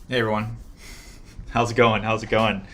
Hey everyone, how's it going? How's it going?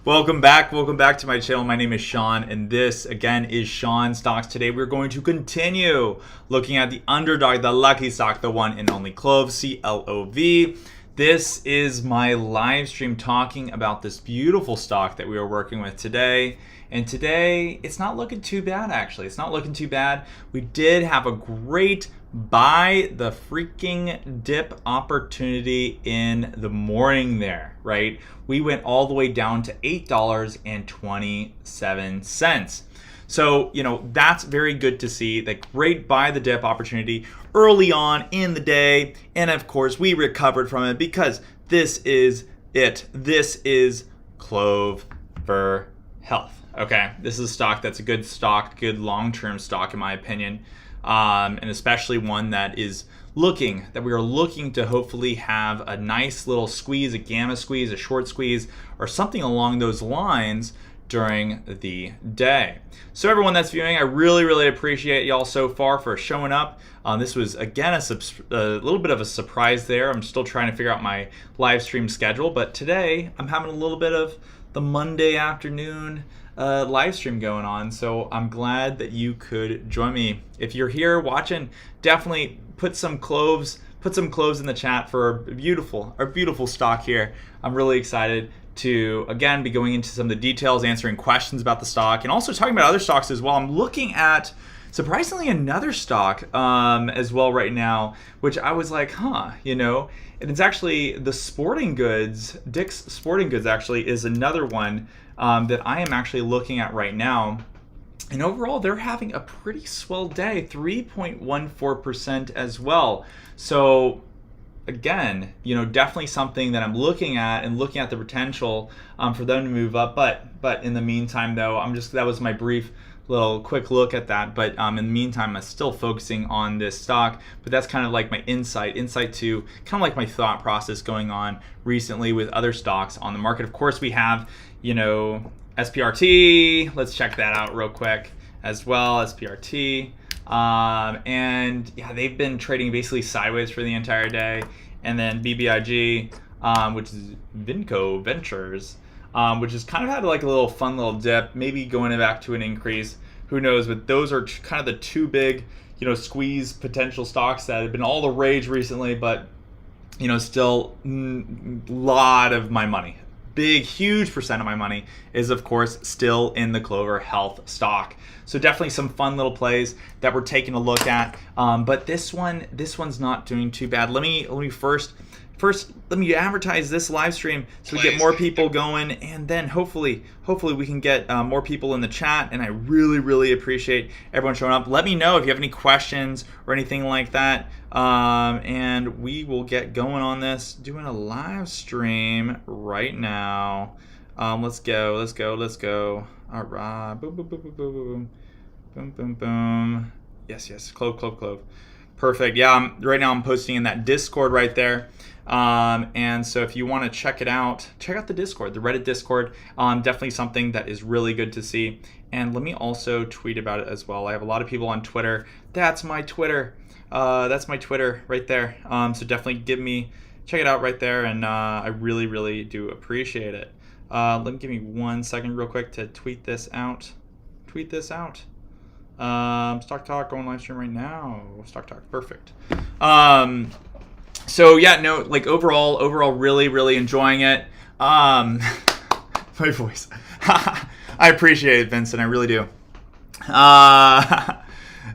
Welcome back. Welcome back to my channel. My name is Sean, and this again is Sean Stocks. Today we're going to continue looking at the underdog, the lucky stock, the one and only Clov, C-L-O-V. This is my live stream talking about this beautiful stock that we are working with today. And today, it's not looking too bad, actually. It's not looking too bad. We did have a great buy the freaking dip opportunity in the morning there, right? We went all the way down to $8.27. So, that's very good to see. That great buy the dip opportunity early on in the day. And of course, we recovered from it because this is it. This is Clover Health. Okay, this is a stock that's a good stock, good long-term stock in my opinion, and especially one that we are looking to hopefully have a nice little squeeze, a gamma squeeze, a short squeeze, or something along those lines during the day. So everyone that's viewing, I really appreciate y'all so far for showing up. This was again a little bit of a surprise there. I'm still trying to figure out my live stream schedule, but today I'm having a little bit of the Monday afternoon live stream going on, so I'm glad that you could join me. If you're here watching, definitely put some cloves in the chat for our beautiful stock here. I'm really excited to again be going into some of the details, answering questions about the stock, and also talking about other stocks as well. I'm looking at surprisingly another stock as well right now, which I was like, and it's actually the sporting goods. Dick's Sporting Goods actually is another one that I am actually looking at right now. And overall, they're having a pretty swell day, 3.14% as well. So again, definitely something that I'm looking at and looking at the potential for them to move up. But in the meantime, though, that was my brief little quick look at that. But in the meantime, I'm still focusing on this stock. But that's kind of like my insight to kind of like my thought process going on recently with other stocks on the market. Of course, we have, SPRT. Let's check that out real quick as well, SPRT. And yeah, they've been trading basically sideways for the entire day. And then BBIG, which is Vinco Ventures, which has kind of had like a little fun little dip, maybe going back to an increase. Who knows? But those are kind of the two big, squeeze potential stocks that have been all the rage recently. But still a lot of my money, huge percent of my money is of course still in the Clover Health stock. So definitely some fun little plays that we're taking a look at. But this one's not doing too bad. Let me first let me advertise this live stream so we get more people going, and then hopefully we can get more people in the chat. And I really appreciate everyone showing up. Let me know if you have any questions or anything like that, and we will get going on this, doing a live stream right now. Let's go. All right, boom. Yes, Clove. Perfect. Yeah, right now I'm posting in that Discord right there. And so if you want to check it out, check out the Discord, the Reddit Discord. Definitely something that is really good to see. And let me also tweet about it as well. I have a lot of people on Twitter. That's my Twitter. That's my Twitter right there. So definitely check it out right there. And I really do appreciate it. Give me 1 second real quick to tweet this out. Stock Talk going live stream right now. Stock Talk, perfect. So yeah, no, like overall, really enjoying it. My voice. I appreciate it, Vincent. I really do.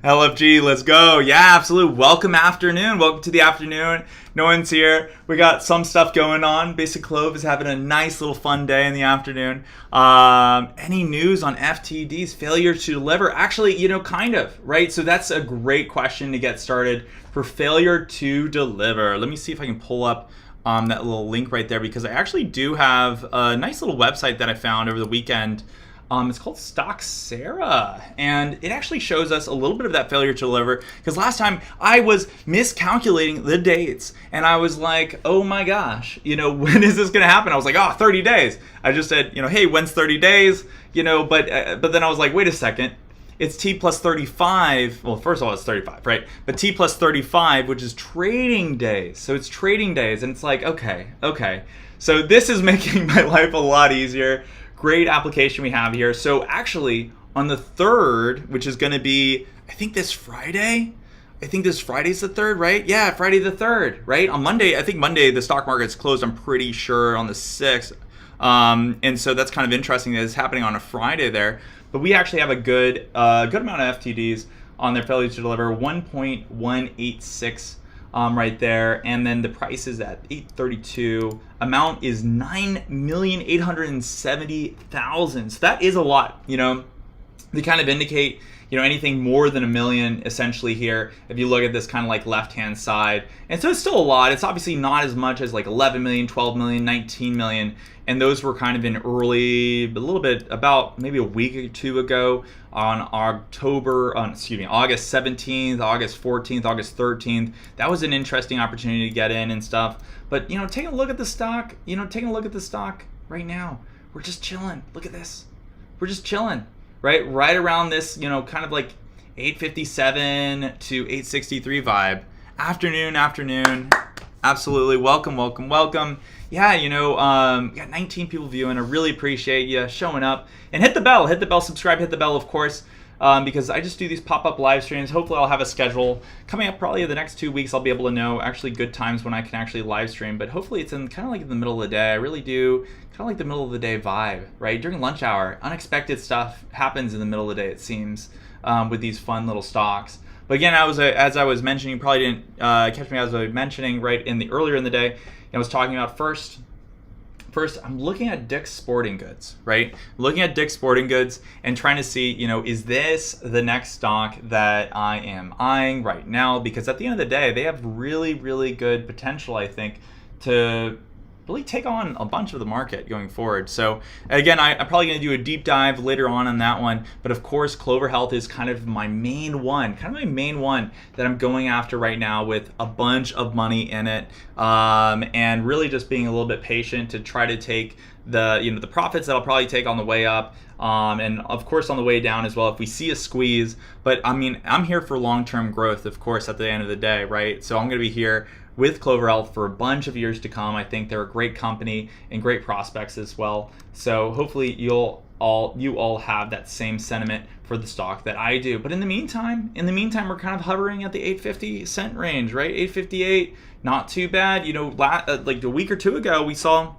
LFG, let's go. Yeah, absolutely. Welcome to the afternoon. No one's here. We got some stuff going on. Basic Clove is having a nice little fun day in the afternoon. Any news on FTD's failure to deliver? Actually, kind of, right? So that's a great question to get started for failure to deliver. Let me see if I can pull up that little link right there, because I actually do have a nice little website that I found over the weekend. It's called Stocksera, and it actually shows us a little bit of that failure to deliver, because last time I was miscalculating the dates, and I was like, oh my gosh, when is this going to happen? I was like, 30 days. I just said, hey, when's 30 days? But then I was like, wait a second. it's T plus 35. Well, first of all, it's 35, right? But T plus 35, which is trading days. So it's trading days, and it's like, okay. So this is making my life a lot easier. Great application we have here. So actually, on the 3rd, which is going to be, I think this Friday. I think this Friday's the 3rd, right? Yeah, Friday the 3rd, right? On Monday, I think Monday the stock market's closed, I'm pretty sure, on the 6th. And so that's kind of interesting that it's happening on a Friday there. But we actually have a good amount of FTDs on their failure to deliver, 1.186 right there. And then the price is at 832. Amount is 9,870,000. So that is a lot, you know. They kind of indicate, you know, anything more than $1 million essentially here if you look at this kind of like left hand side. And so it's still a lot. It's obviously not as much as like 11 million, 12 million, 19 million, and those were kind of in early, a little bit about maybe a week or two ago on August 17th, August 14th, August 13th. That was an interesting opportunity to get in and stuff. But, you know, taking a look at the stock, right now, we're just chilling. Look at this. We're just chilling. Right around this, you know, kind of like 857 to 863 vibe. Afternoon. Absolutely. Welcome. Yeah, you know, we got 19 people viewing. I really appreciate you showing up. And hit the bell, subscribe, hit the bell, of course, because I just do these pop-up live streams. Hopefully I'll have a schedule coming up probably the next 2 weeks. I'll be able to know actually good times when I can actually live stream. But hopefully it's in kind of like in the middle of the day. I really do kind of like the middle of the day vibe, right? During lunch hour, unexpected stuff happens in the middle of the day, it seems, with these fun little stocks. But again, as I was mentioning, you probably didn't catch me as I was mentioning right in the earlier in the day. I was talking about first, I'm looking at Dick's Sporting Goods, right? Looking at Dick's Sporting Goods and trying to see, you know, is this the next stock that I am eyeing right now? Because at the end of the day, they have really, really good potential, I think, to really take on a bunch of the market going forward. So again, I'm probably going to do a deep dive later on that one. But of course, Clover Health is kind of my main one that I'm going after right now with a bunch of money in it, and really just being a little bit patient to try to take the profits that I'll probably take on the way up, and of course on the way down as well if we see a squeeze. But I mean, I'm here for long-term growth, of course, at the end of the day, right? So I'm going to be here with Clover Health for a bunch of years to come. I think they're a great company and great prospects as well. So hopefully you all have that same sentiment for the stock that I do. But in the meantime, we're kind of hovering at the 850 cent range, right? 858, not too bad. You know, like a week or two ago, we saw,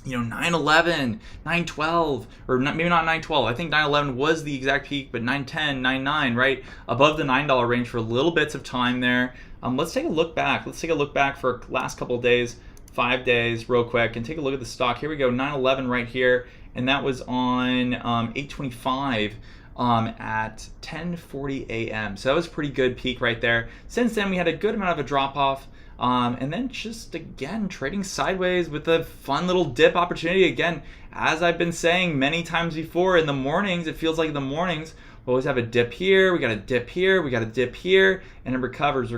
you know, 911, 912, or maybe not 912. I think 911 was the exact peak, but 910, 99, right? Above the $9 range for little bits of time there. Let's take a look back. Let's take a look back for last couple of days, 5 days, real quick, and take a look at the stock. Here we go, 911 right here, and that was on 825 at 10:40 a.m. So that was a pretty good peak right there. Since then, we had a good amount of a drop off. And then just again trading sideways with a fun little dip opportunity. Again, as I've been saying many times before, in the mornings, it feels like in the mornings we always have a dip here, we got a dip here, we got a dip here, and it recovers. So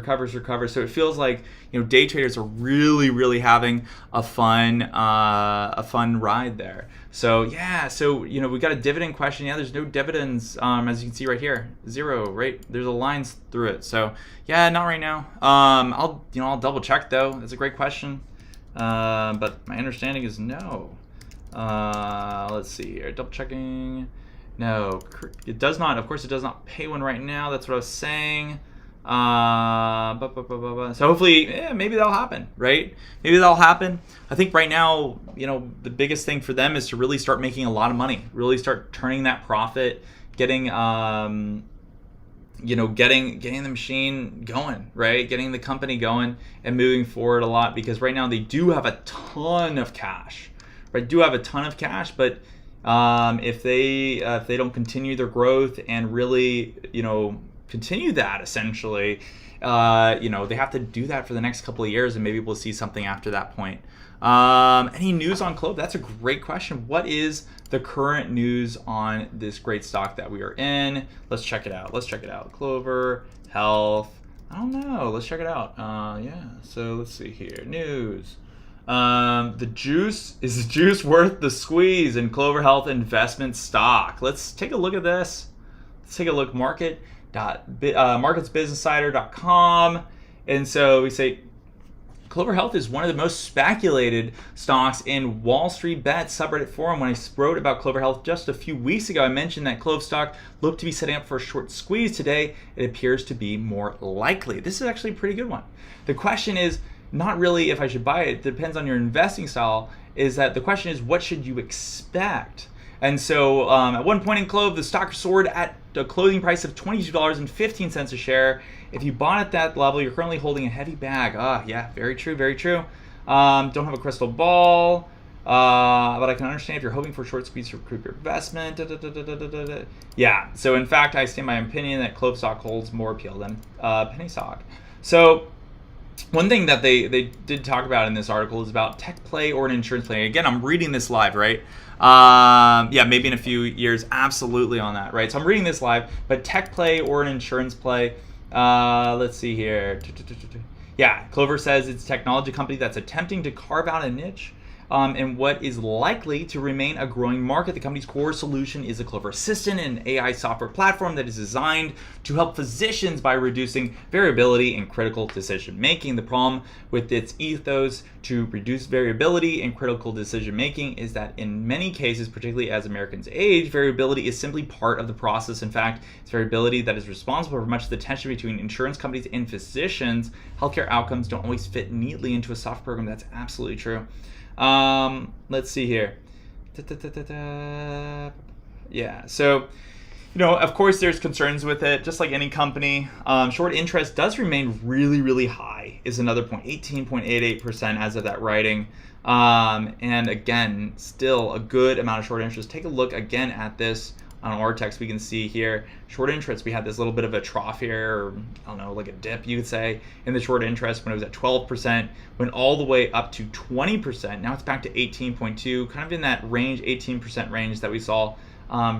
it feels like, you know, day traders are really having a fun ride there. So yeah, so you know, we got a dividend question. Yeah, there's no dividends, as you can see right here, 0, right? There's a line through it. So yeah, not right now. I'll double check though. That's a great question, but my understanding is no. Let's see here, double checking. No, it does not. Of course, it does not pay one right now. That's what I was saying. So hopefully, maybe that'll happen, right? Maybe that'll happen. I think right now, you know, the biggest thing for them is to really start making a lot of money, really start turning that profit, getting the machine going, right? Getting the company going and moving forward a lot, because right now they do have a ton of cash, right? But if they don't continue their growth and really, you know, continue that essentially, you know, they have to do that for the next couple of years, and maybe we'll see something after that point. Any news on Clov? That's a great question. What is the current news on this great stock that we are in? Let's check it out. Clover Health. I don't know. Let's check it out. Yeah. So let's see here. News. Is the juice worth the squeeze in Clover Health investment stock? Let's take a look at this. let's take a look. Marketsbusinessinsider.com. And so we say Clover Health is one of the most speculated stocks in Wall Street Bets subreddit forum. When I wrote about Clover Health just a few weeks ago, I mentioned that Clov stock looked to be setting up for a short squeeze. Today, it appears to be more likely. This is actually a pretty good one. The question is not really if I should buy it. It depends on your investing style. Is that the question is, what should you expect? And so at one point in Clov, the stock soared at a closing price of $22.15 a share. If you bought at that level, you're currently holding a heavy bag. Yeah, very true, very true. Don't have a crystal ball, but I can understand if you're hoping for short squeeze to recoup your investment. Yeah, so in fact, I stand by my opinion that Clov stock holds more appeal than penny stock. So one thing that they did talk about in this article is about tech play or an insurance play. Again, I'm reading this live, right? Yeah, maybe in a few years, absolutely on that, right? So I'm reading this live, but tech play or an insurance play. Let's see here. Yeah, Clover says it's a technology company that's attempting to carve out a niche in what is likely to remain a growing market. The company's core solution is a Clover Assistant, an AI software platform that is designed to help physicians by reducing variability in critical decision making. The problem with its ethos to reduce variability in critical decision making is that in many cases, particularly as Americans age, variability is simply part of the process. In fact, it's variability that is responsible for much of the tension between insurance companies and physicians. Healthcare outcomes don't always fit neatly into a software program. That's absolutely true. Let's see here. Yeah, so, of course there's concerns with it, just like any company. Short interest does remain really, really high is another point, 18.88% as of that writing. And again, still a good amount of short interest. Take a look again at this on our text. We can see here, short interest, we had this little bit of a trough here, or I don't know, like a dip, you could say, in the short interest when it was at 12%, went all the way up to 20%. Now it's back to 18.2, kind of in that range, 18% range that we saw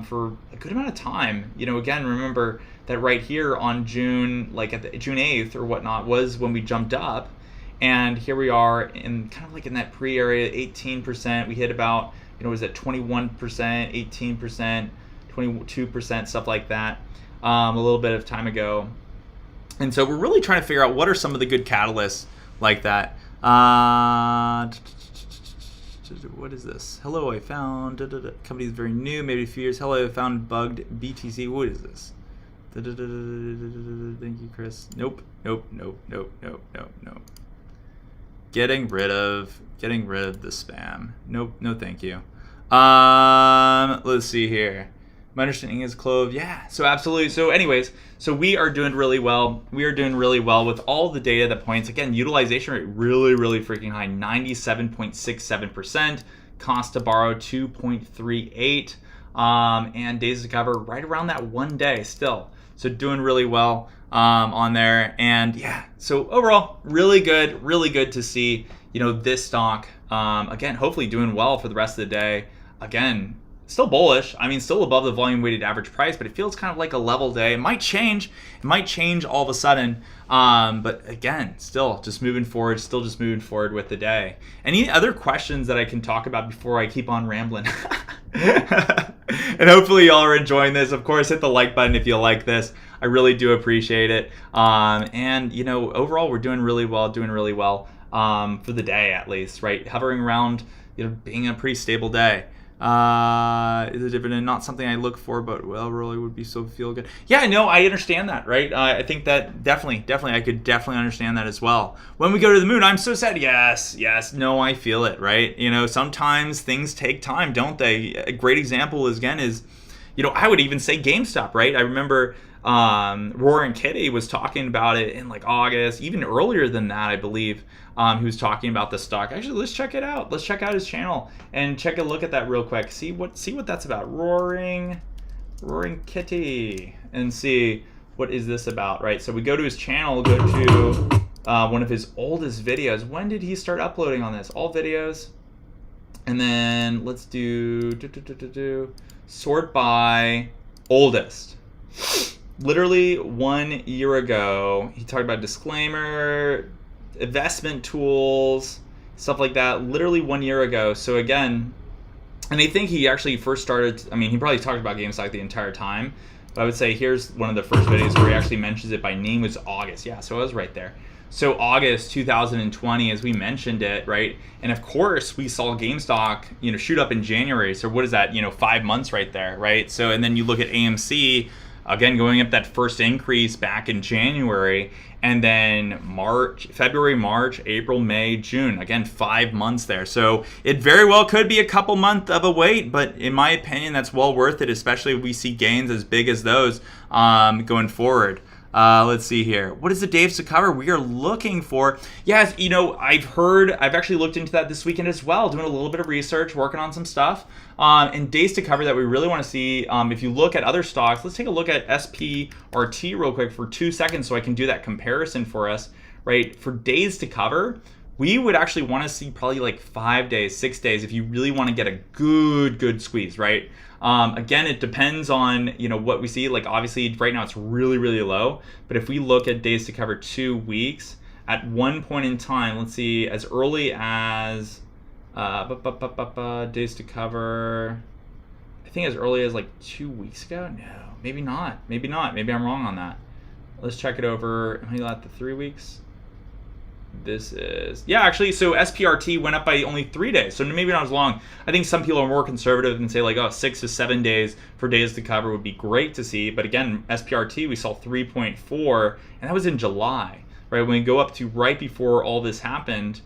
for a good amount of time. Again, remember that right here on June 8th or whatnot was when we jumped up. And here we are in kind of like in that pre-area, 18%. We hit about, was it 21%, 18%, 22%, stuff like that, a little bit of time ago. And so we're really trying to figure out what are some of the good catalysts like that. What is this? Hello, I found company is very new, maybe a few years. Hello, I found bugged BTC. What is this? Thank you, Chris. Nope. Getting rid of the spam. Nope, no thank you. Let's see here. My understanding is Clov. Yeah, so absolutely. So anyways, so we are doing really well. We are doing really well with all the data that points. Again, utilization rate really, really freaking high, 97.67%. Cost to borrow, 2.38. And days to cover right around that 1 day still. So doing really well on there. And yeah, so overall, really good to see, this stock, again, hopefully doing well for the rest of the day. Again, still bullish. I mean, still above the volume weighted average price, but it feels kind of like a level day. It might change all of a sudden. But again, still just moving forward with the day. Any other questions that I can talk about before I keep on rambling? And hopefully y'all are enjoying this. Of course, hit the like button if you like this. I really do appreciate it. And overall, we're doing really well for the day at least, right? Hovering around, being a pretty stable day. Is a dividend not something I look for, but really would be so feel good. Yeah, no, I understand that, right? I think that definitely, I could definitely understand that as well. When we go to the moon, I'm so sad. Yes, no, I feel it, right? Sometimes things take time, don't they? A great example is I would even say GameStop, right? I remember Roaring Kitty was talking about it in like August, even earlier than that, I believe. He was talking about the stock. Actually, let's check it out. Let's check out his channel and check a look at that real quick. See what that's about. Roaring Kitty, and see what is this about, right? So we go to his channel, go to one of his oldest videos. When did he start uploading on this? All videos, and then let's do sort by oldest. Literally 1 year ago, he talked about disclaimer, investment tools, stuff like that, literally 1 year ago. So again, and I think he actually first started, he probably talked about GameStop the entire time, But I would say here's one of the first videos where he actually mentions it by name, was August. Yeah, so it was right there. So August 2020, as we mentioned it, right? And of course, we saw GameStop, shoot up in January. So what is that? 5 months right there, right? So, and then you look at AMC, again, going up that first increase back in January, and then February, March, April, May, June, again, 5 months there. So it very well could be a couple months of a wait, but in my opinion, that's well worth it, especially if we see gains as big as those going forward. Let's see here. What is the days to cover we are looking for? Yes, I've actually looked into that this weekend as well, doing a little bit of research, working on some stuff. And days to cover that we really want to see, if you look at other stocks, let's take a look at SPRT real quick for 2 seconds so I can do that comparison for us, right? For days to cover, we would actually want to see probably like 5 days, 6 days if you really want to get a good squeeze, right? Again, it depends on what we see. Like obviously right now it's really low, but if we look at days to cover 2 weeks, at one point in time, let's see, as early as days to cover, I think as early as like 2 weeks ago. No, maybe not. Maybe I'm wrong on that. Let's check it over. Am I at the 3 weeks? This is, yeah, actually, so SPRT went up by only 3 days, so maybe not as long. I think some people are more conservative and say like, 6 to 7 days for days to cover would be great to see. But again, SPRT, we saw 3.4, and that was in July, right? When we go up to right before all this happened,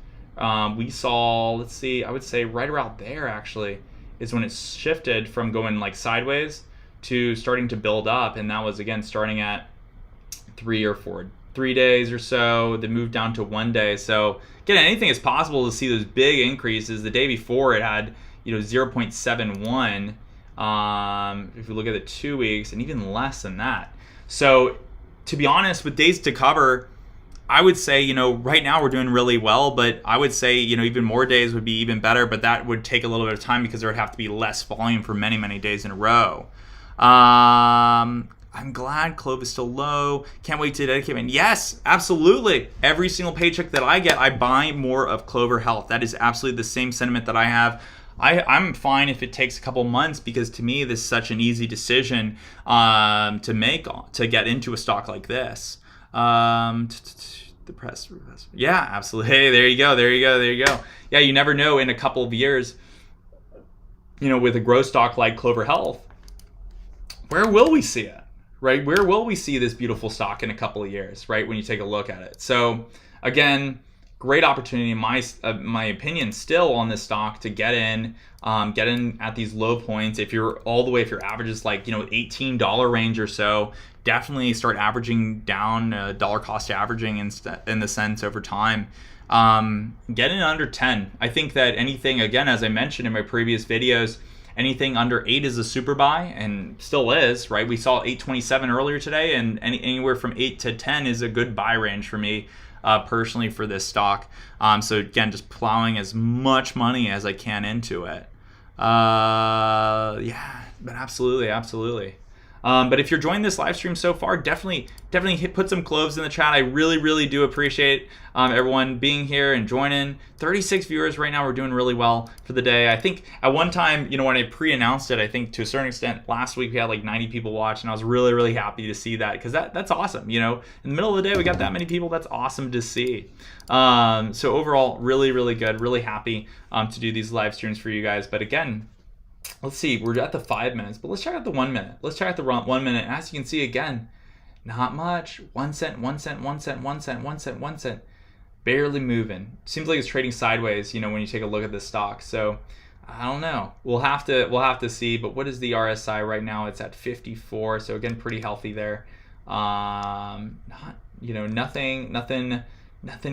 we saw, let's see, I would say right around there actually is when it shifted from going like sideways to starting to build up, and that was again starting at 3 days or so, then moved down to 1 day. So again, anything is possible to see those big increases. The day before it had 0.71, if we look at the 2 weeks, and even less than that. So to be honest, with days to cover, I would say right now we're doing really well, but I would say even more days would be even better, but that would take a little bit of time because there would have to be less volume for many days in a row. I'm glad Clov is still low. Can't wait to dedicate. And yes, absolutely. Every single paycheck that I get, I buy more of Clover Health. That is absolutely the same sentiment that I have. I'm fine if it takes a couple months, because to me, this is such an easy decision to make to get into a stock like this. The press. Yeah, absolutely. Hey, there you go. Yeah, you never know in a couple of years, with a growth stock like Clover Health, where will we see it? Right? Where will we see this beautiful stock in a couple of years, right? When you take a look at it. So again, great opportunity in my opinion still on this stock to get in at these low points. If your average is like, $18 range or so, definitely start averaging down, dollar cost averaging in the sense over time. Get in under 10. I think that anything, again, as I mentioned in my previous videos, anything under 8 is a super buy, and still is, right? We saw 827 earlier today, and anywhere from 8 to 10 is a good buy range for me personally for this stock. So again, just plowing as much money as I can into it. Yeah, but absolutely. But if you're enjoying this live stream so far, definitely put some cloves in the chat. I really do appreciate everyone being here and joining. 36 viewers right now. We're doing really well for the day. I think at one time, when I pre-announced it, I think to a certain extent last week we had like 90 people watch, and I was really happy to see that, because that's awesome. In the middle of the day we got that many people. That's awesome to see. So overall, really good. Really happy to do these live streams for you guys. But again, let's see, we're at the 5 minutes, but let's check out the 1 minute. Let's check out the 1 minute. As you can see, again, not much. 1 cent, 1 cent, 1 cent, 1 cent, 1 cent, 1 cent. Barely moving. Seems like it's trading sideways, when you take a look at this stock. So I don't know. We'll have to see. But what is the RSI right now? It's at 54. So again, pretty healthy there. Nothing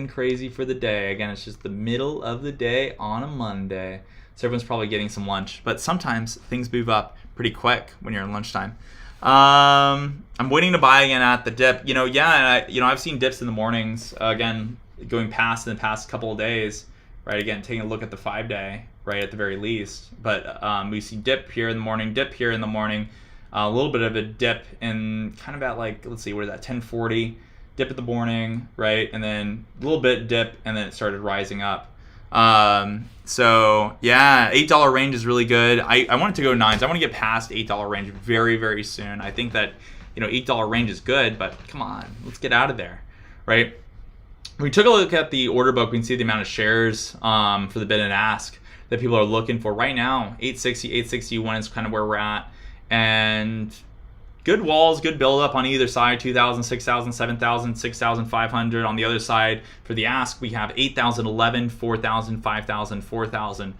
crazy for the day. Again, it's just the middle of the day on a Monday. So everyone's probably getting some lunch, but sometimes things move up pretty quick when you're in lunchtime. I'm waiting to buy again at the dip. I've seen dips in the mornings. Again, going past in the past couple of days, right? Again, taking a look at the 5 day, right, at the very least. But we see dip here in the morning, dip here in the morning, a little bit of a dip in kind of at like, let's see, what is that, 1040, dip at the morning, right? And then a little bit dip, and then it started rising up. So yeah, $8 range is really good. I want it to go nines. I want to get past $8 range very, very soon. I think that, $8 range is good, but come on, let's get out of there, right? We took a look at the order book. We can see the amount of shares for the bid and ask that people are looking for right now. 860, 861 is kind of where we're at, and good walls, good build up on either side. 2,000, 6,000, 7,000, 6,500 on the other side. For the ask, we have 8,000, 11, 4,000, 5,000, 4,000.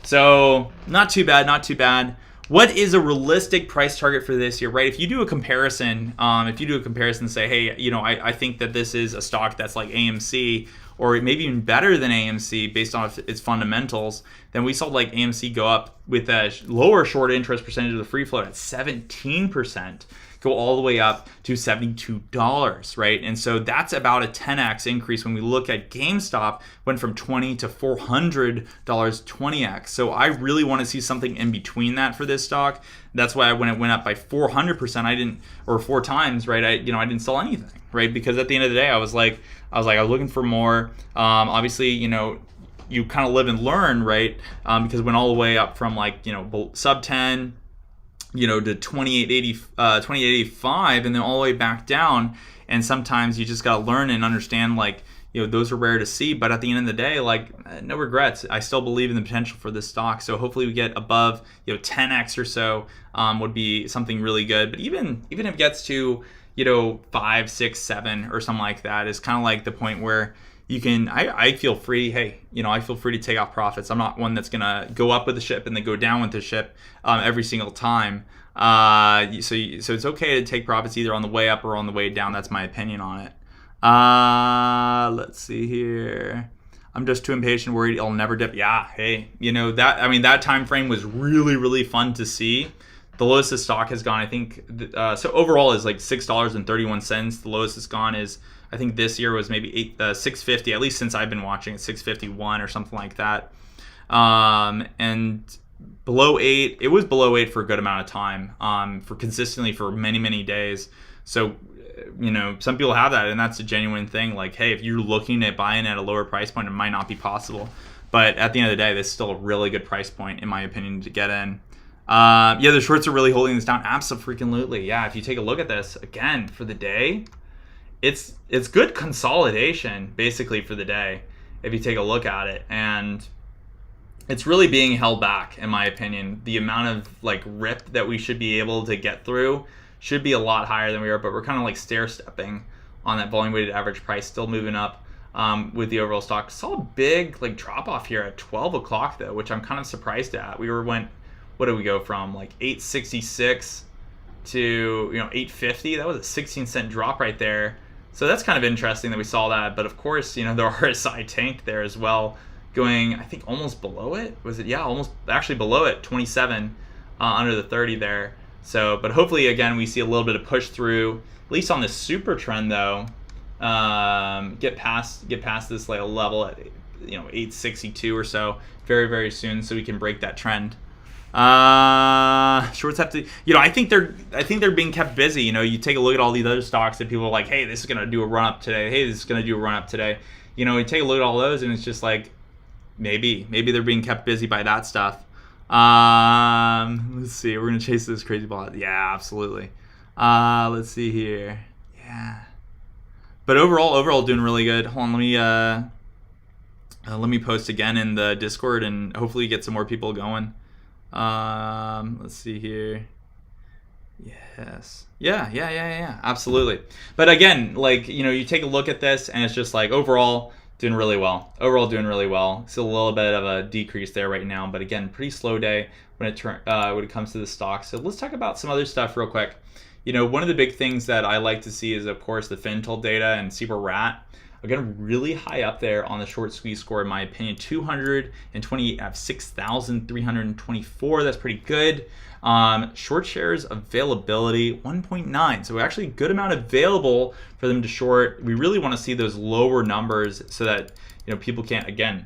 So not too bad, not too bad. What is a realistic price target for this year, right? If you do a comparison, say, hey, I think that this is a stock that's like AMC, or maybe even better than AMC based on its fundamentals, then we saw like AMC go up with a lower short interest percentage of the free float at 17%, go all the way up to $72, right? And so that's about a 10x increase. When we look at GameStop, went from $20 to $400, 20x. So I really want to see something in between that for this stock. That's why when it went up by 400%, or 4 times, right? I didn't sell anything, right? Because at the end of the day, I was looking for more. Obviously, you kind of live and learn, right? Because it went all the way up from sub 10, to 2880, 2885, and then all the way back down. And sometimes you just gotta learn and understand, those are rare to see. But at the end of the day, no regrets. I still believe in the potential for this stock. So hopefully we get above 10x or so, would be something really good. But even if it gets to 5, 6, 7 or something like that, is kind of like the point where you can, I feel free, I feel free to take off profits. I'm not one that's going to go up with the ship and then go down with the ship every single time. So it's okay to take profits either on the way up or on the way down. That's my opinion on it. Let's see here. I'm just too impatient, worried it'll never dip. Yeah, hey, that time frame was really, really fun to see. The lowest the stock has gone, I think, so overall is like $6.31. The lowest it's gone is, I think this year was maybe $6.50, at least since I've been watching, it's $6.51 or something like that. And below 8, it was below 8 for a good amount of time, for consistently for many, many days. So, some people have that, and that's a genuine thing. Like, hey, if you're looking at buying at a lower price point, it might not be possible. But at the end of the day, this is still a really good price point, in my opinion, to get in. The shorts are really holding this down. Absolutely. Yeah, if you take a look at this, again, for the day, it's good consolidation, basically, for the day, if you take a look at it. And it's really being held back, in my opinion. The amount of, rip that we should be able to get through should be a lot higher than we are, but we're kind of stair-stepping on that volume-weighted average price, still moving up with the overall stock. Saw a big drop-off here at 12 o'clock, though, which I'm kind of surprised at. What did we go from, 866 to, 850? That was a 16-cent drop right there. So that's kind of interesting that we saw that. But of course, the RSI tanked there as well, going, I think, almost below it. Was it? Yeah, almost actually below it, 27 under the 30 there. So, but hopefully, again, we see a little bit of push through, at least on this super trend, though. Get past this level at 862 or so very, very soon, so we can break that trend. Shorts have to, I think they're being kept busy. You take a look at all these other stocks that people are like, hey, this is gonna do a run up today. Hey, this is gonna do a run up today. You take a look at all those, and it's just maybe they're being kept busy by that stuff. Let's see. We're gonna chase this crazy ball. Yeah, absolutely. Let's see here. Yeah, but overall doing really good. Hold on, let me post again in the Discord and hopefully get some more people going. Let's see here. Yes. Yeah. Absolutely. But again, you take a look at this and it's just overall doing really well. Still a little bit of a decrease there right now, but again, pretty slow day when it comes to the stock. So let's talk about some other stuff real quick. One of the big things that I like to see is, of course, the FinTel data and see where we're at. Again, really high up there on the short squeeze score, in my opinion. 228 out of 6,324. That's pretty good. Short shares availability 1.9. So actually a good amount available for them to short. We really want to see those lower numbers so that people can't, again,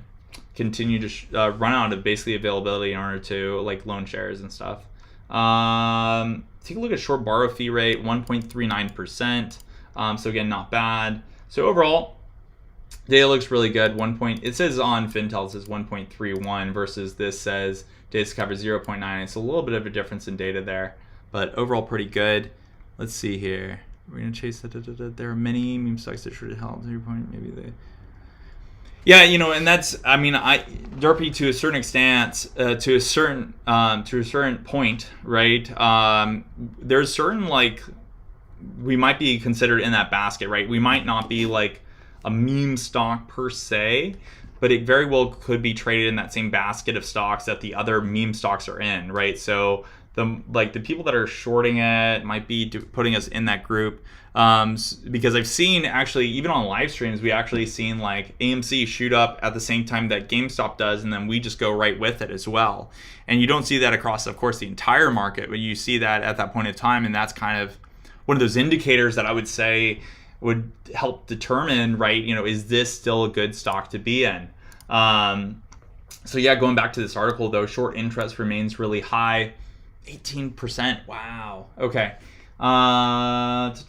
continue to run out of basically availability in order to loan shares and stuff. Take a look at short borrow fee rate, 1.39%. So again, not bad. So overall, Data looks really good. It says on Fintel, it says 1.31 versus this says data cover 0.9. It's a little bit of a difference in data there, but overall pretty good. Let's see here. We're gonna chase that. There are many meme stocks that should help. Maybe they. Yeah, and that's. I mean, Derpy to a certain extent, to a certain point, right? There's certain we might be considered in that basket, right? We might not be like a meme stock per se, but it very well could be traded in that same basket of stocks that the other meme stocks are in, right? So the people that are shorting it might be putting us in that group, because I've seen, actually, even on live streams, we actually seen like AMC shoot up at the same time that GameStop does, and then we just go right with it as well. And you don't see that across, of course, the entire market, but you see that at that point in time, and that's kind of one of those indicators that I would say would help determine, right, is this still a good stock to be in? So yeah, going back to this article though, short interest remains really high, 18%. Wow. Okay. Let's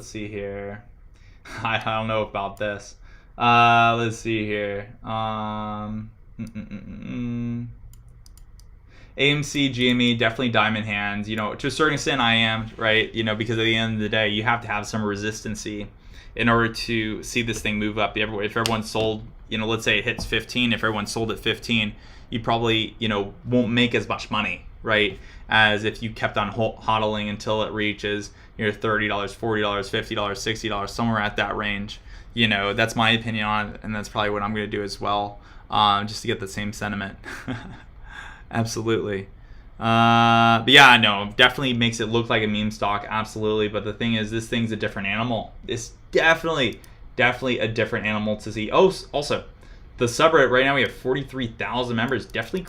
see here. I don't know about this. Let's see here. AMC, GME, definitely diamond hands. To a certain extent I am, right? Because at the end of the day, you have to have some resistancy in order to see this thing move up. If everyone sold, let's say it hits 15, if everyone sold at 15, you probably, won't make as much money, right? As if you kept on hodling until it reaches, $30, $40, $50, $60, somewhere at that range. That's my opinion on it, and that's probably what I'm going to do as well, just to get the same sentiment. Absolutely. But yeah, no, definitely makes it look like a meme stock. Absolutely. But the thing is, this thing's a different animal. It's definitely a different animal to see. Oh, also, the subreddit right now, we have 43,000 members. Definitely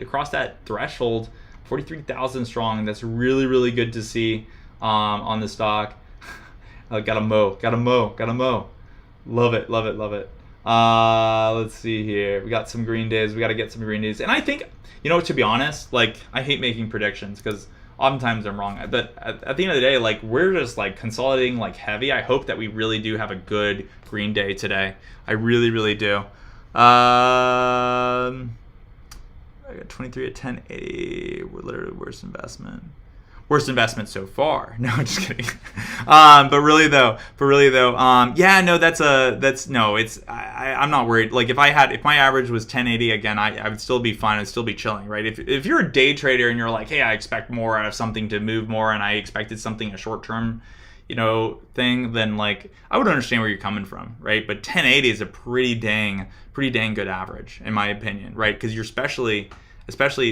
across that threshold, 43,000 strong. That's really, really good to see on the stock. Gotta mow. Love it. Let's see here. We got some green days. We got to get some green days. And I think, to be honest, I hate making predictions because oftentimes I'm wrong. But at the end of the day, we're just consolidating heavy. I hope that we really do have a good green day today. I really, really do. I got 23 at 1080. We're literally worst investment so far. No, I'm just kidding. But really though, yeah, no, I'm not worried. If my average was 1080 again, I would still be fine. I'd still be chilling, right? If you're a day trader and you're like, hey, I expect more out of something to move more, and I expected something a short term, thing, then I would understand where you're coming from, right? But 1080 is a pretty dang good average in my opinion, right? Because you're especially,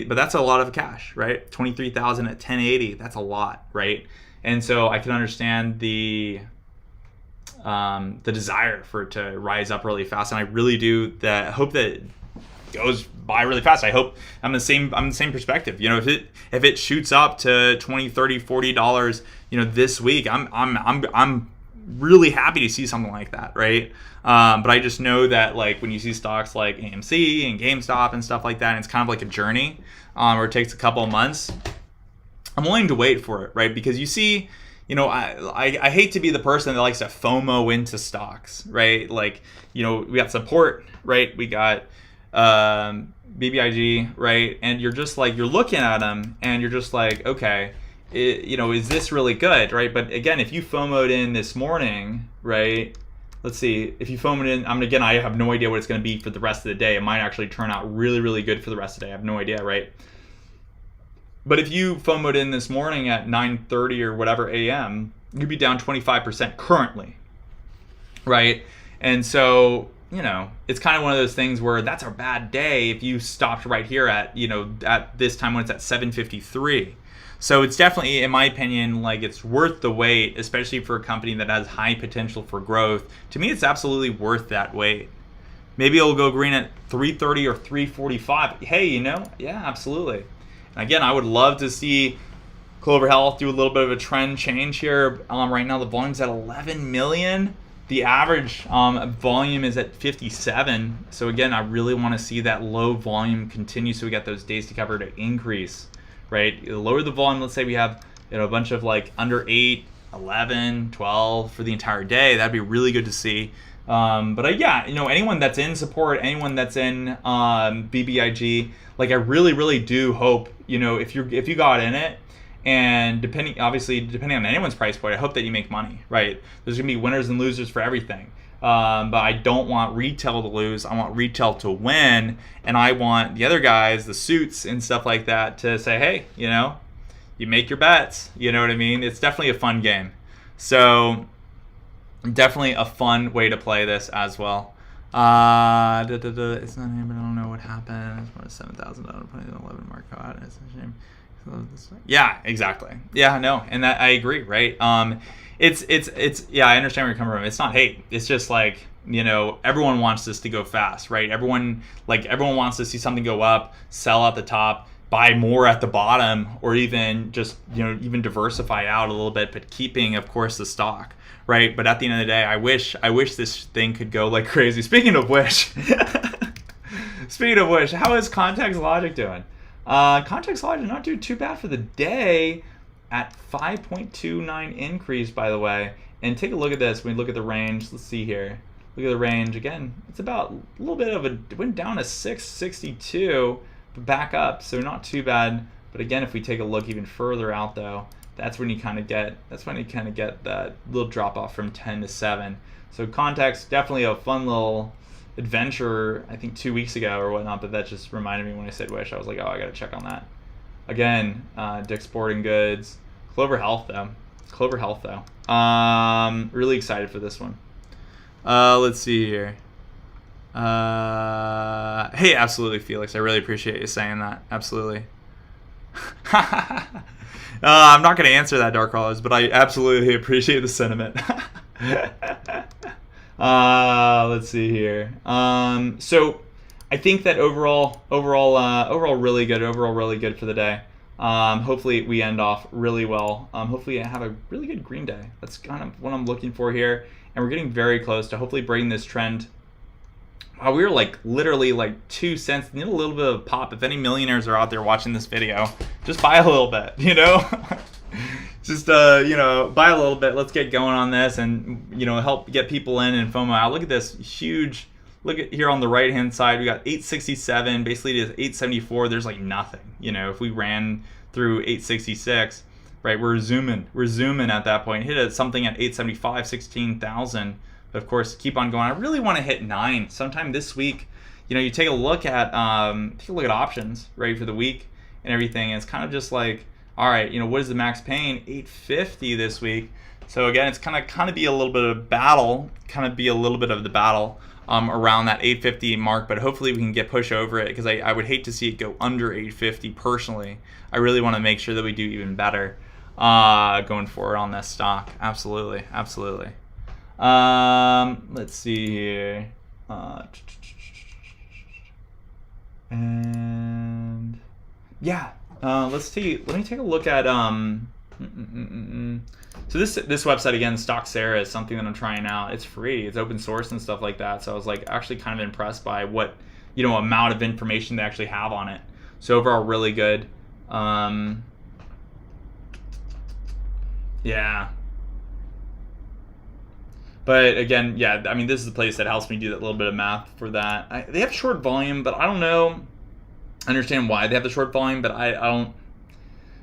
but that's a lot of cash, right? 23,000 at 1080, that's a lot, right? And so I can understand the desire for it to rise up really fast, and I really do hope that it goes by really fast. I hope I'm the same perspective. If it shoots up to $20, $30, $40, this week, I'm really happy to see something like that, right? But I just know that when you see stocks like AMC and GameStop and stuff like that, and it's kind of like a journey where it takes a couple of months, I'm willing to wait for it, right? Because you see, I hate to be the person that likes to FOMO into stocks, right? We got support, right? We got BBIG, right? And you're just you're looking at them and you're just okay, is this really good, right? But again, if you FOMO'd in this morning, right? Let's see, if you FOMO'd in, I have no idea what it's going to be for the rest of the day. It might actually turn out really, really good for the rest of the day. I have no idea, right? But if you FOMO'd in this morning at 9:30 or whatever a.m., you'd be down 25% currently, right? And so, it's kind of one of those things where that's a bad day if you stopped right here at this time when it's at 7:53. So it's definitely, in my opinion, it's worth the wait, especially for a company that has high potential for growth. To me, it's absolutely worth that wait. Maybe it'll go green at 3:30 or 3:45. Hey, yeah, absolutely. And again, I would love to see Clover Health do a little bit of a trend change here. Right now, the volume's at 11 million. The average volume is at 57. So again, I really want to see that low volume continue so we got those days to cover to increase, right? Lower the volume. Let's say we have a bunch of under 8, 11, 12 for the entire day. That'd be really good to see. But yeah, anyone that's in support, anyone that's in BBIG, like I really do hope, if you got in it, and depending on anyone's price point, I hope that you make money, right? There's gonna be winners and losers for everything. But I don't want retail to lose. I want retail to win, and I want the other guys, the suits and stuff like that, to say, hey, you make your bets. You know what I mean? It's definitely a fun game. So definitely a fun way to play this as well. It's not here, but I don't know what happened. It's $7,000 putting the 11 mark out. It's a shame. Yeah, exactly. Yeah, no, and that I agree, right? It's yeah, I understand where you're coming from. It's not hate. It's just like, everyone wants this to go fast, right? Everyone wants to see something go up, sell at the top, buy more at the bottom, or even just, even diversify out a little bit, but keeping, of course, the stock, right? But at the end of the day, I wish this thing could go like crazy. Speaking of which, how is Context Logic doing? Context Logic not doing too bad for the day at 5.29 increase, by the way. And take a look at this. When we look at the range, let's see here. Look at the range again. It's about a little bit of it went down to 662, but back up, so not too bad. But again, if we take a look even further out, though, that's when you kind of get that little drop off from 10 to 7. So Context, definitely a fun little adventure, I think 2 weeks ago or whatnot, but that just reminded me when I said wish. I was like, oh, I gotta check on that. Again, Dick's Sporting Goods, Clover Health though. Really excited for this one. Let's see here. Hey, absolutely, Felix. I really appreciate you saying that. Absolutely. I'm not going to answer that, Dark Crawlers, but I absolutely appreciate the sentiment. Let's see here. So I think that overall really good for the day. Hopefully we end off really well. Hopefully I have a really good green day. That's kind of what I'm looking for here. And we're getting very close to hopefully breaking this trend. Wow, we were literally 2 cents. Need a little bit of pop. If any millionaires are out there watching this video, just buy a little bit, just buy a little bit. Let's get going on this and help get people in and FOMO out. Look at this huge. Look at here on the right hand side, we got 867 basically to 874. There's nothing. If we ran through 866, right, we're zooming at that point. Hit something at 875, 16,000. Of course, keep on going. I really want to hit 9 sometime this week. You take a look at options, right, for the week and everything. And it's kind of just like, all right, what is the max pain? 850 this week. So again, it's kind of be a little bit of the battle around that 850 mark. But hopefully we can get push over it, because I would hate to see it go under 850 personally. I really want to make sure that we do even better going forward on this stock. Absolutely. Let's see here. And yeah, let me take a look at so this website again, Stock Sarah, is something that I'm trying out. It's free, it's open source and stuff like that. So I was actually kind of impressed by what amount of information they actually have on it. So overall, really good. Yeah. But again, yeah, I mean, this is the place that helps me do that little bit of math for that. They have short volume, but I don't know. I understand why they have the short volume, but I don't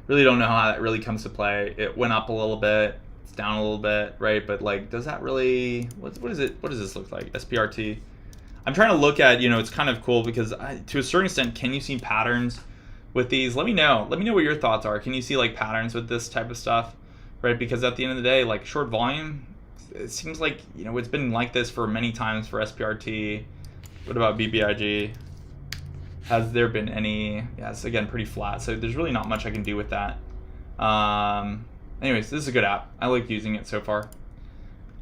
know how that really comes to play. It went up a little bit, it's down a little bit, right? But does that really? What is it? What does this look like? SPRT. I'm trying to look at. It's kind of cool because to a certain extent, can you see patterns with these? Let me know. Let me know what your thoughts are. Can you see patterns with this type of stuff, right? Because at the end of the day, short volume. It seems like it's been like this for many times for SPRT. What about BBIG? Has there been any? Yeah, it's again pretty flat. So there's really not much I can do with that. Anyways, this is a good app. I like using it so far.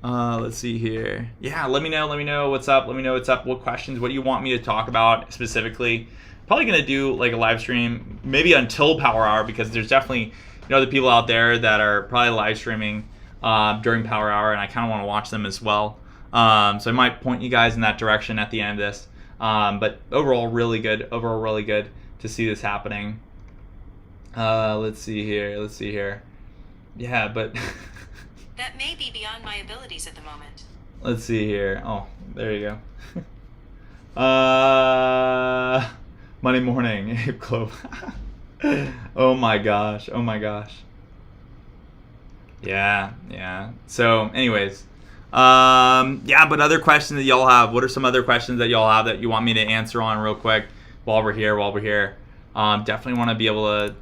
Let's see here. Yeah, let me know what's up. Let me know what's up. What questions? What do you want me to talk about specifically? Probably gonna do a live stream maybe until Power Hour, because there's definitely the people out there that are probably live streaming during Power Hour, and I kind of want to watch them as well. So I might point you guys in that direction at the end of this. But overall, really good. To see this happening. Let's see here. Yeah, but that may be beyond my abilities at the moment. Let's see here. Oh, there you go. Monday morning, Clov. Oh my gosh. Oh my gosh. Yeah. So, anyways, yeah. But other questions that y'all have? What are some other questions that y'all have that you want me to answer on real quick while we're here? Definitely want to be able to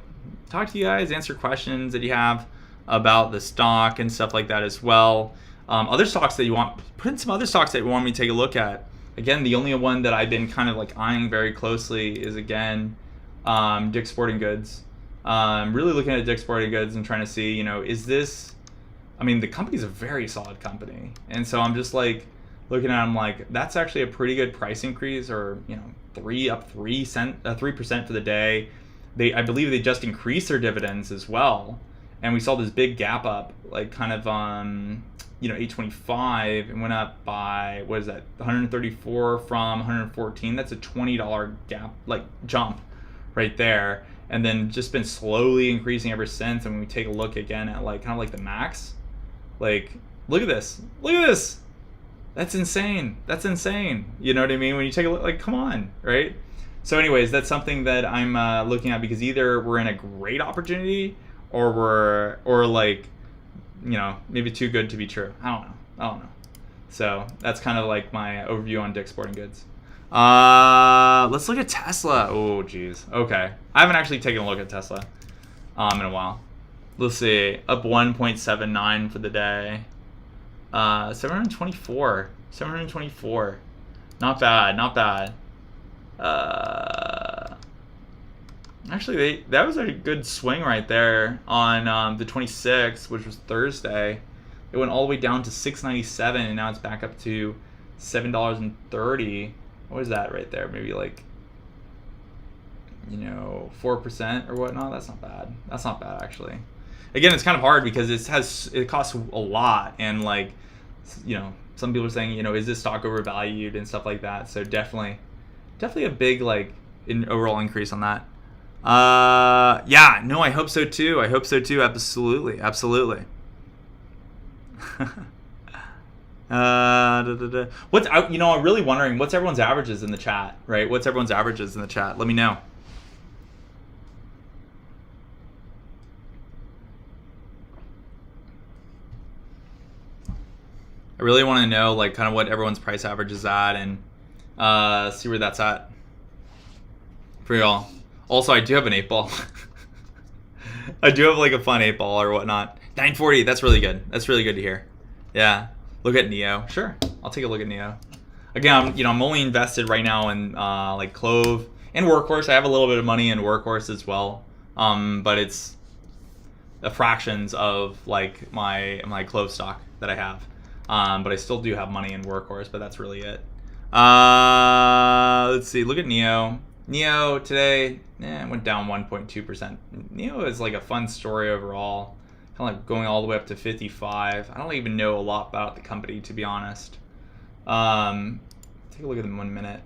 talk to you guys, answer questions that you have about the stock and stuff like that as well. Other stocks that you want, put in some other stocks that you want me to take a look at. Again, the only one that I've been kind of like eyeing very closely is again Dick's Sporting Goods. Really looking at Dick's Sporting Goods and trying to see, is this? I mean, the company's a very solid company, and so I'm just like looking at them like that's actually a pretty good price increase, or 3% for the day. I believe they just increased their dividends as well, and we saw this big gap up, like kind of on 825, and went up by, what is that, 134 from 114. That's a $20 gap, like jump right there, and then just been slowly increasing ever since. And when we take a look again at like kind of like the max, like look at this, that's insane. You know what I mean? When you take a look, like, come on, right? So anyways, that's something that I'm looking at, because either we're in a great opportunity or like, maybe too good to be true. I don't know. So that's kind of like my overview on Dick's Sporting Goods. Let's look at Tesla. Oh, geez. Okay. I haven't actually taken a look at Tesla in a while. Let's see. Up 1.79 for the day. 724. Not bad. Actually, that was a good swing right there on the 26th, which was Thursday. It went all the way down to $6.97, and now it's back up to $7.30. What is that right there? Maybe like 4% or whatnot. That's not bad. Actually. Again, it's kind of hard because it costs a lot, and like some people are saying is this stock overvalued and stuff like that. So definitely a big like overall increase on that. Yeah, no, I hope so too. Absolutely. What's I'm really wondering what's everyone's averages in the chat, right? Let me know. I really want to know like kind of what everyone's price average is at, and see where that's at for y'all. Also, I do have an 8-ball. I do have like a fun 8-ball or whatnot. 940, that's really good. That's really good to hear. Yeah. Look at Neo. Sure. I'll take a look at Neo. Again, I'm only invested right now in like Clov and Workhorse. I have a little bit of money in Workhorse as well. But it's a fractions of like my Clov stock that I have. But I still do have money in Workhorse, but that's really it. Let's see. Look at Neo. Neo today went down 1.2%. Neo is like a fun story overall, kind of like going all the way up to 55. I don't even know a lot about the company, to be honest. Take a look at them 1 minute.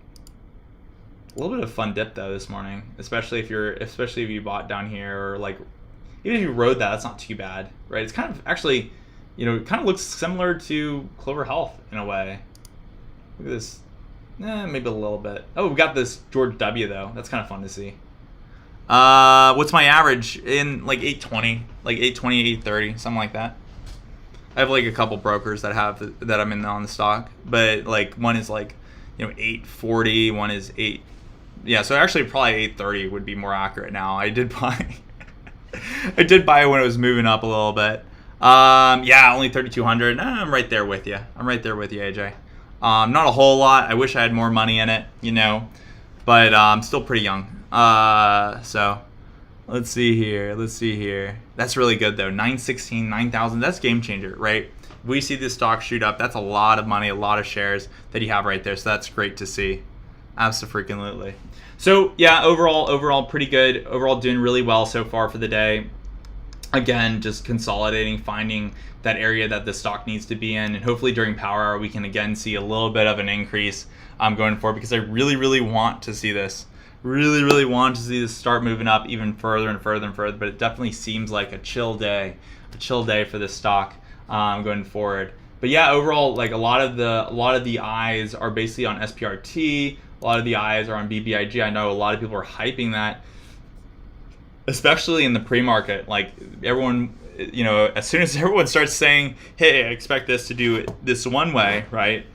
A little bit of fun dip though this morning, especially if you bought down here, or like even if you rode that's not too bad, right? It's kind of actually, it kind of looks similar to Clover Health in a way. Look at this. Maybe a little bit. Oh, we got this George W though. That's kind of fun to see. What's my average in like 820, 830, something like that. I have like a couple brokers that I'm in on the stock, but like one is like 840, one is 8. Yeah, so actually probably 830 would be more accurate now. I did buy when it was moving up a little bit. Yeah, only 3,200. I'm right there with you. AJ. Not a whole lot. I wish I had more money in it, but I'm still pretty young. So let's see here. That's really good though. 916, 9,000. That's game changer, right? We see this stock shoot up. That's a lot of money, a lot of shares that you have right there. So that's great to see. Absolutely. So yeah, overall pretty good. Overall doing really well so far for the day. Again, just consolidating, finding that area that the stock needs to be in, and hopefully during power hour we can again see a little bit of an increase going forward, because I really want to see this. Really want to see this start moving up even further and further, but it definitely seems like a chill day for this stock going forward. But yeah, overall, like a lot of the eyes are basically on SPRT. A lot of the eyes are on BBIG. I know a lot of people are hyping that, especially in the pre-market. Like everyone, as soon as everyone starts saying, "Hey, I expect this to do it this one way," right?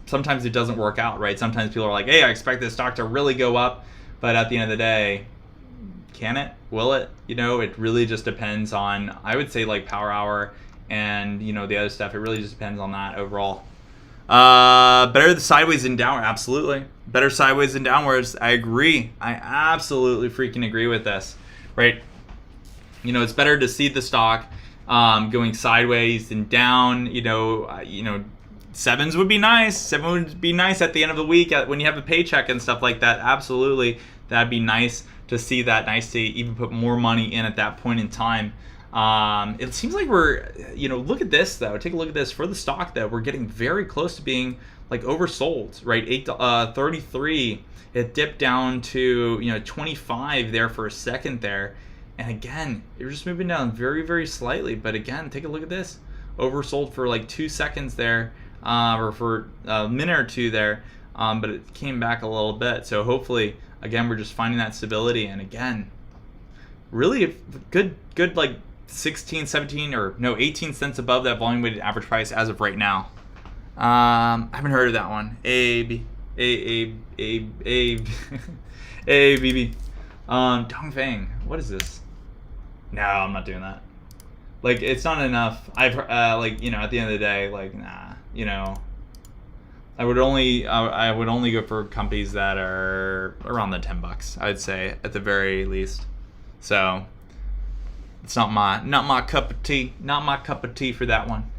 Sometimes it doesn't work out, right? Sometimes people are like, "Hey, I expect this stock to really go up," but at the end of the day, can it? Will it? It really just depends on, I would say, like Power Hour and the other stuff. It really just depends on that overall. Better the sideways than downward. Absolutely. Better sideways than downwards. I agree. I absolutely freaking agree with this. Right? It's better to see the stock going sideways than down. Sevens would be nice. 7 would be nice at the end of the week when you have a paycheck and stuff like that. Absolutely. That'd be nice to see that. Nice to even put more money in at that point in time. It seems like we're, look at this though. Take a look at this for the stock though. We're getting very close to being like oversold, right? 833. It dipped down to 25 there for a second there, and again, you're just moving down very, very slightly. But again, take a look at this. Oversold for like 2 seconds there, or for a minute or two there, but it came back a little bit. So hopefully, again, we're just finding that stability, and again, really good like 16, 17, or no, 18 cents above that volume weighted average price as of right now. I haven't heard of that one. A B B. Dongfeng. What is this? No, I'm not doing that. Like, it's not enough. I've at the end of the day, like, nah. I would only go for companies that are around the $10. I'd say at the very least. So it's not my cup of tea. Not my cup of tea for that one.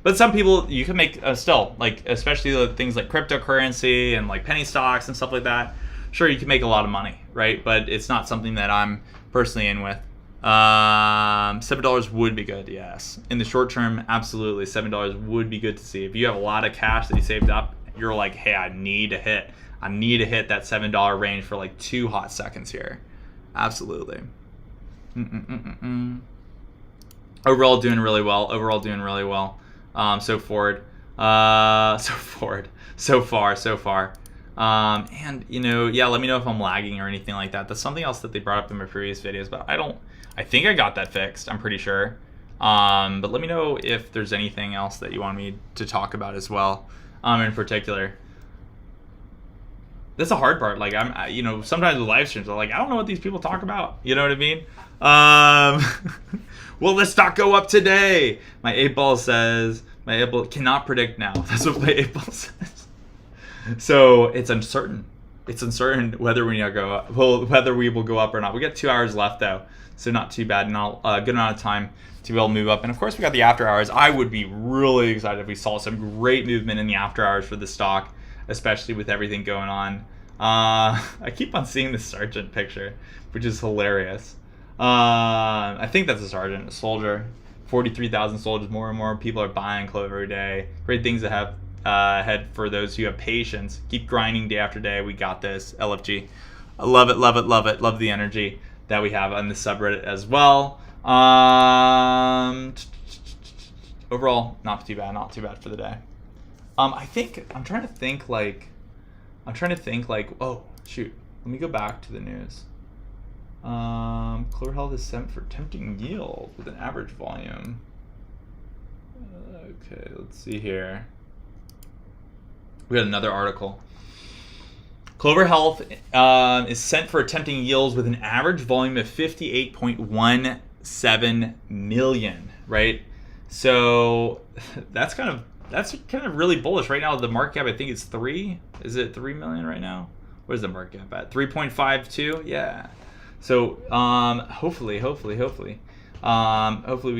But some people, you can make still, like, especially the things like cryptocurrency and like penny stocks and stuff like that. Sure, you can make a lot of money, right? But it's not something that I'm personally in with. $7 would be good, yes. In the short term, absolutely, $7 would be good to see. If you have a lot of cash that you saved up, you're like, hey, I need to hit that $7 range for like 2 hot seconds here. Absolutely. Overall doing really well. So far. And let me know if I'm lagging or anything like that. That's something else that they brought up in my previous videos, but I think I got that fixed. I'm pretty sure. But let me know if there's anything else that you want me to talk about as well. In particular. That's the hard part. Like, sometimes with live streams, I'm like, I don't know what these people talk about. You know what I mean? Will this stock go up today? My 8-ball says, my 8-ball cannot predict now. That's what my 8-ball says. So it's uncertain. It's uncertain whether we go up, whether we will go up or not. We got 2 hours left though, so not too bad, and a good amount of time to be able to move up. And of course, we got the after hours. I would be really excited if we saw some great movement in the after hours for the stock, especially with everything going on. I keep on seeing the sergeant picture, which is hilarious. I think that's a sergeant, a soldier. 43,000 soldiers, more and more people are buying Clov every day. Great things to have ahead for those who have patience. Keep grinding day after day. We got this. LFG. I love it, love it, love it. Love the energy that we have on the subreddit as well. Overall, not too bad for the day. I'm trying to think like, oh shoot, let me go back to the news. Clover Health is sent for tempting yield with an average volume. Okay, let's see here. We got another article. Clover Health is sent for attempting yields with an average volume of 58.17 million, right? So that's kind of really bullish right now. The market cap, I think it's 3. Is it 3 million right now? What is the market cap at? 3.52. Yeah. So hopefully we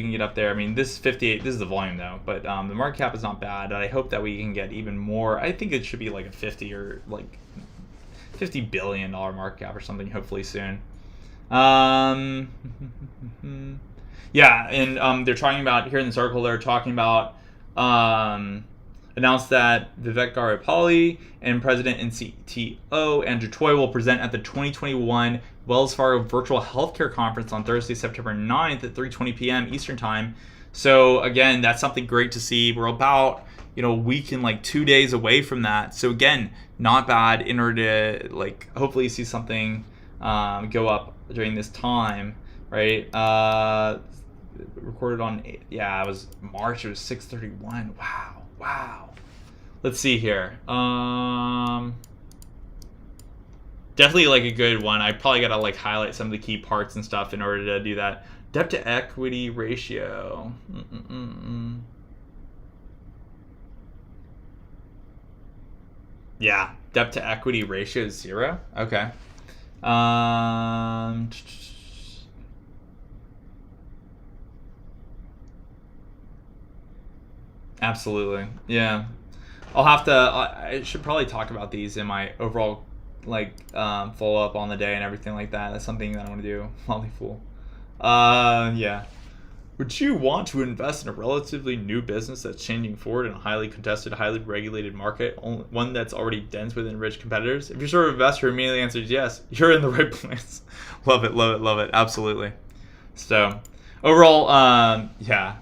can get up there. I mean, this is 58. This is the volume though, but the market cap is not bad. I hope that we can get even more. I think it should be like a 50 or like $50 billion market cap or something. Hopefully soon. Yeah, and they're talking about here in this article. They're talking about announced that Vivek Garipalli and President and CTO Andrew Choi will present at the 2021 Wells Fargo Virtual Healthcare Conference on Thursday, September 9th at 3:20 p.m. Eastern Time. So again, that's something great to see. We're about a week and like 2 days away from that. So again, not bad in order to like hopefully see something go up during this time, right? Recorded on it was March. It was 6:31. Wow. Let's see here. Definitely like a good one. I probably gotta like highlight some of the key parts and stuff in order to do that. Debt to equity ratio. Yeah, debt to equity ratio is 0. Okay. Absolutely. Yeah. I should probably talk about these in my overall like follow up on the day and everything like that. That's something that I want to do. Motley Fool. Yeah. Would you want to invest in a relatively new business that's changing forward in a highly contested, highly regulated market, one that's already dense with enriched competitors? If you're sort of investor who immediately answers yes, you're in the right place. Love it. Absolutely. So, overall, yeah.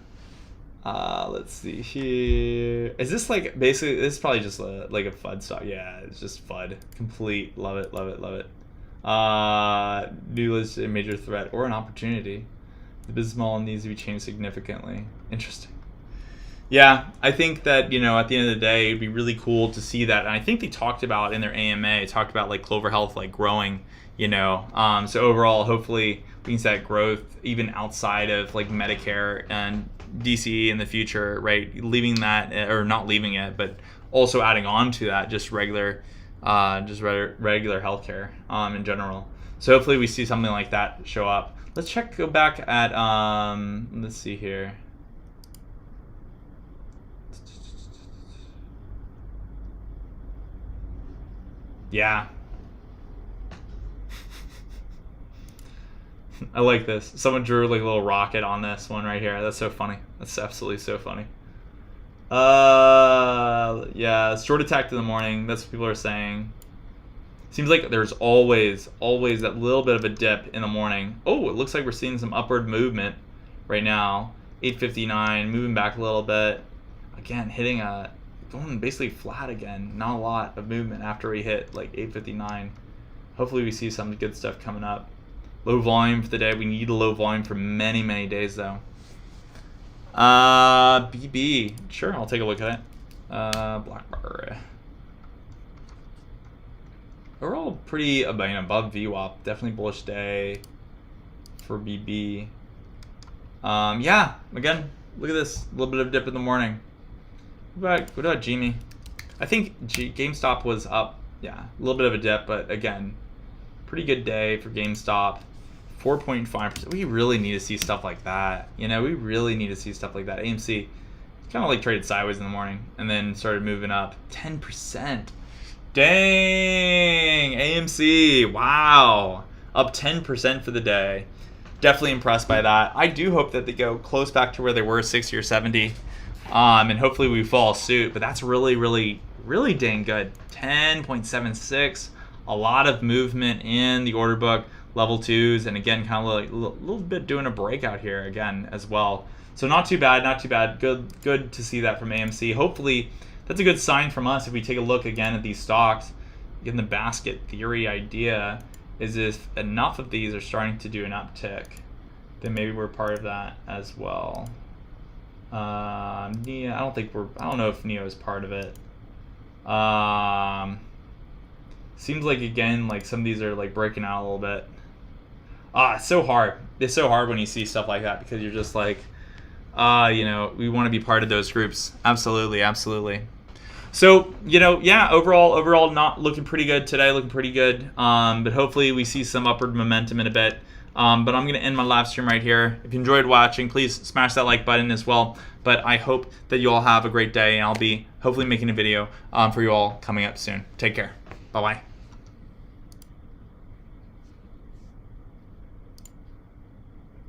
Let's see here. Is this like basically? This is probably just like a FUD stock. Yeah, it's just FUD. Complete. Love it. New list a major threat or an opportunity. The business model needs to be changed significantly. Interesting. Yeah, I think that at the end of the day, it'd be really cool to see that. And I think they talked about in their AMA, talked about like Clover Health like growing. So overall, hopefully we can see that growth even outside of like Medicare and DCE in the future, right? Leaving that or not leaving it, but also adding on to that just regular healthcare in general. So hopefully we see something like that show up. Let's go back at let's see here. Yeah. I like this. Someone drew like a little rocket on this one right here. That's so funny. That's absolutely so funny. Yeah, short attack in the morning. That's what people are saying. Seems like there's always that little bit of a dip in the morning. Oh, it looks like we're seeing some upward movement right now. 8:59, moving back a little bit. Again, going basically flat again. Not a lot of movement after we hit like 8:59. Hopefully we see some good stuff coming up. Low volume for the day. We need a low volume for many, many days though. BB. Sure, I'll take a look at it. Black bar. Overall pretty above VWAP. Definitely bullish day for BB. Yeah, again, look at this. A little bit of a dip in the morning. What about Gimi? I think GameStop was up. Yeah, a little bit of a dip, but again, pretty good day for GameStop. 4.5%. We really need to see stuff like that. We really need to see stuff like that. AMC kind of like traded sideways in the morning and then started moving up 10%. Dang, AMC, wow, up 10% for the day. Definitely impressed by that. I do hope that they go close back to where they were, 60 or 70, and hopefully we follow suit. But that's really, really, really dang good. 10.76. A lot of movement in the order book. Level 2s, and again, kind of like a little bit doing a breakout here again as well. So not too bad. Good to see that from AMC. Hopefully, that's a good sign from us if we take a look again at these stocks. Again, the basket theory idea is if enough of these are starting to do an uptick, then maybe we're part of that as well. NEO, I don't know if NEO is part of it. Seems like again, like some of these are like breaking out a little bit. It's so hard. It's so hard when you see stuff like that because you're just like, we want to be part of those groups. Absolutely. So, yeah, overall not looking pretty good today, looking pretty good. But hopefully we see some upward momentum in a bit. But I'm going to end my live stream right here. If you enjoyed watching, please smash that like button as well. But I hope that you all have a great day, and I'll be hopefully making a video for you all coming up soon. Take care. Bye-bye.